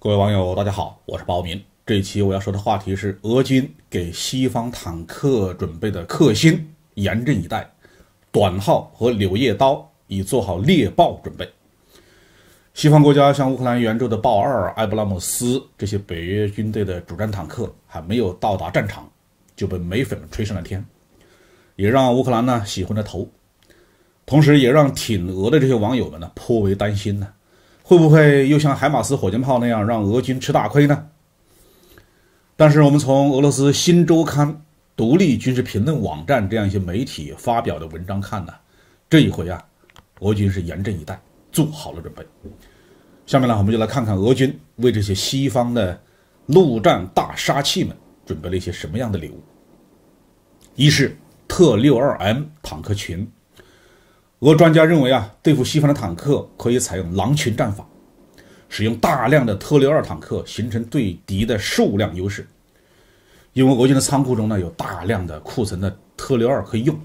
各位网友，大家好，我是包明。这一期我要说的话题是俄军给西方坦克准备的克星，严阵以待，短号和柳叶刀已做好猎豹准备。西方国家向乌克兰援助的豹2、埃布拉姆斯这些北约军队的主战坦克还没有到达战场，就被美粉们吹上了天，也让乌克兰呢洗昏了头，同时也让挺俄的这些网友们呢颇为担心呢。会不会又像海马斯火箭炮那样让俄军吃大亏呢？但是我们从俄罗斯新周刊、独立军事评论网站这样一些媒体发表的文章看呢，这一回啊，俄军是严阵以待，做好了准备。下面呢，我们就来看看俄军为这些西方的陆战大杀器们准备了一些什么样的礼物。一是特 62M 坦克群。俄专家认为啊，对付西方的坦克可以采用狼群战法，使用大量的特62坦克，形成对敌的数量优势。因为俄军的仓库中呢有大量的库存的特62可以用，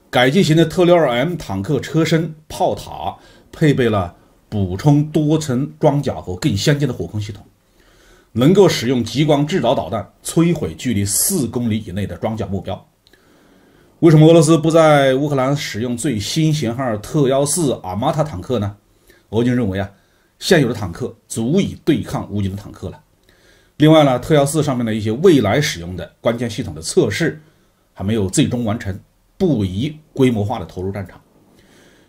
改进型的特 62M 坦克车身、炮塔配备了补充多层装甲和更先进的火控系统，能够使用激光制导导弹摧毁距离4公里以内的装甲目标。为什么俄罗斯不在乌克兰使用最新型号特14阿玛塔坦克呢？俄军认为啊，现有的坦克足以对抗乌军的坦克了。另外呢，特14上面的一些未来使用的关键系统的测试还没有最终完成，不宜规模化的投入战场。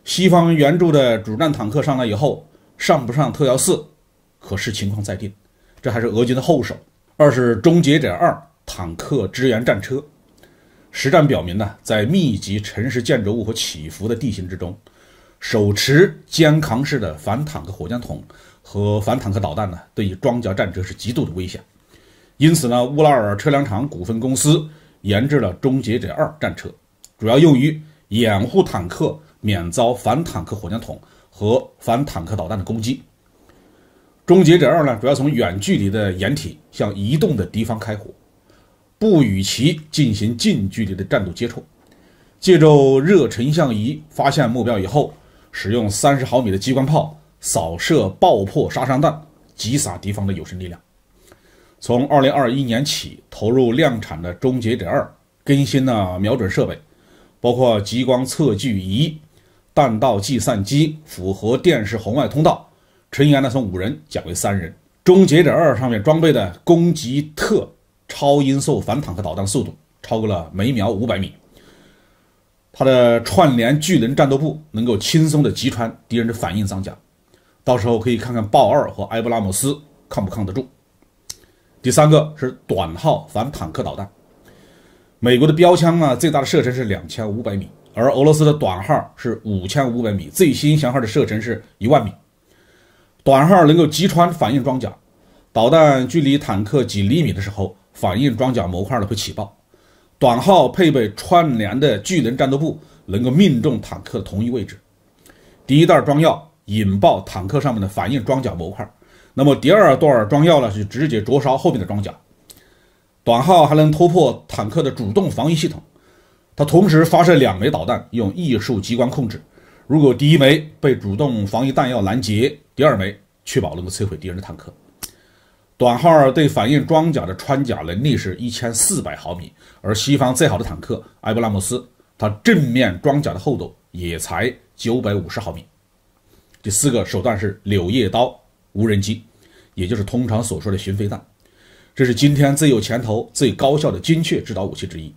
西方援助的主战坦克上来以后，上不上特14，可视情况再定，这还是俄军的后手。二是终结者2坦克支援战车。实战表明呢，在密集城市建筑物和起伏的地形之中，手持肩扛式的反坦克火箭筒和反坦克导弹呢，对于装甲战车是极度的危险。因此呢，乌拉尔车辆厂股份公司研制了终结者2战车，主要用于掩护坦克免遭反坦克火箭筒和反坦克导弹的攻击。终结者2呢，主要从远距离的掩体向移动的敌方开火，不与其进行近距离的战斗接触，借助热成像仪发现目标以后，使用30毫米的机关炮扫射爆破杀伤弹，击洒敌方的有生力量。从2021年起投入量产的终结者2更新了瞄准设备，包括激光测距仪、弹道计算机、复合电视红外通道，成员呢从5人减为3人。终结者2上面装备的攻击特超音速反坦克导弹速度超过了每秒500米，它的串联巨能战斗部能够轻松的击穿敌人的反应装甲，到时候可以看看豹2和埃布拉姆斯抗不抗得住。第三个是短号反坦克导弹。美国的标枪呢，最大的射程是2500米，而俄罗斯的短号是5500米，最新型号的射程是10000米。短号能够击穿反应装甲，导弹距离坦克几厘米的时候，反应装甲模块呢会起爆。短号配备串联的巨能战斗部，能够命中坦克的同一位置。第一袋装药引爆坦克上面的反应装甲模块，那么第二段装药呢是直接灼烧后面的装甲。短号还能突破坦克的主动防御系统，它同时发射2枚导弹，用艺术激光控制。如果第一枚被主动防御弹药拦截，第2枚确保能够摧毁敌人的坦克。短号对反应装甲的穿甲能力是1400毫米，而西方最好的坦克埃布拉姆斯，它正面装甲的厚度也才950毫米。第四个手段是柳叶刀无人机，也就是通常所说的巡飞弹，这是今天最有前途、最高效的精确制导武器之一。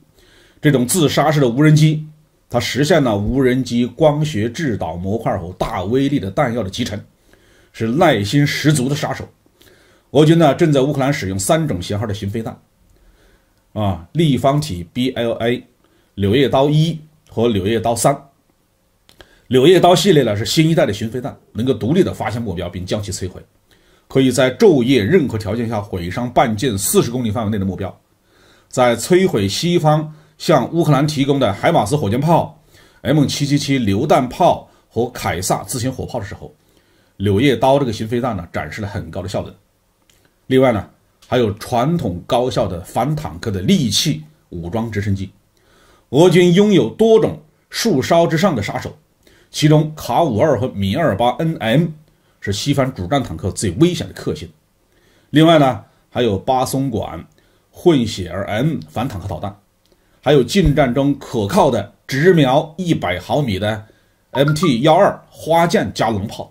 这种自杀式的无人机，它实现了无人机光学制导模块和大威力的弹药的集成，是耐心十足的杀手。俄军呢正在乌克兰使用3种型号的巡飞弹，立方体 BLA、柳叶刀1和柳叶刀3。柳叶刀系列呢是新一代的巡飞弹，能够独立的发现目标并将其摧毁，可以在昼夜任何条件下毁伤半径40公里范围内的目标。在摧毁西方向乌克兰提供的海马斯火箭炮、M777 榴弹炮和凯撒自行火炮的时候，柳叶刀这个巡飞弹呢展示了很高的效能。另外呢，还有传统高效的反坦克的利器武装直升机。俄军拥有多种数梢之上的杀手，其中卡52和米28NM是西方主战坦克最危险的克星。另外呢，还有巴松管、混血儿 M 反坦克导弹，还有近战中可靠的直瞄100毫米的 MT-12花剑加农炮，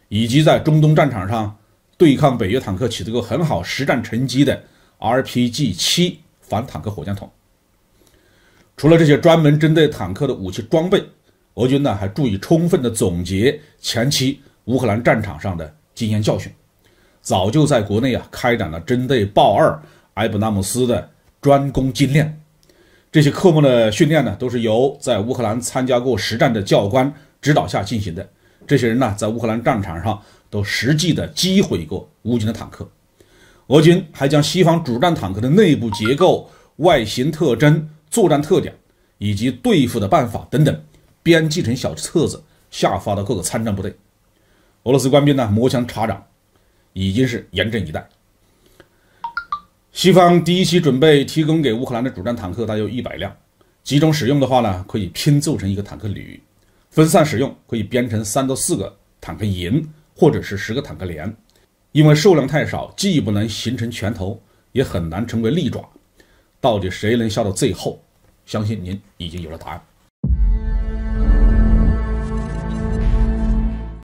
以及在中东战场上对抗北约坦克取得过很好实战成绩的 RPG-7反坦克火箭筒。除了这些专门针对坦克的武器装备，俄军呢还注意充分地总结前期乌克兰战场上的经验教训，早就在国内开展了针对豹2埃布拉姆斯的专攻精练。这些科目的训练呢，都是由在乌克兰参加过实战的教官指导下进行的。这些人呢，在乌克兰战场上都实际的击毁过乌军的坦克。俄军还将西方主战坦克的内部结构、外形特征、作战特点以及对付的办法等等编辑成小册子，下发到各个参战部队。俄罗斯官兵呢，磨枪查掌，已经是严阵以待。西方第一期准备提供给乌克兰的主战坦克大约100辆，集中使用的话呢，可以拼凑成一个坦克旅；分散使用可以编成3到4个坦克营，或者是10个坦克连。因为数量太少，既不能形成拳头，也很难成为利爪。到底谁能笑到最后？相信您已经有了答案。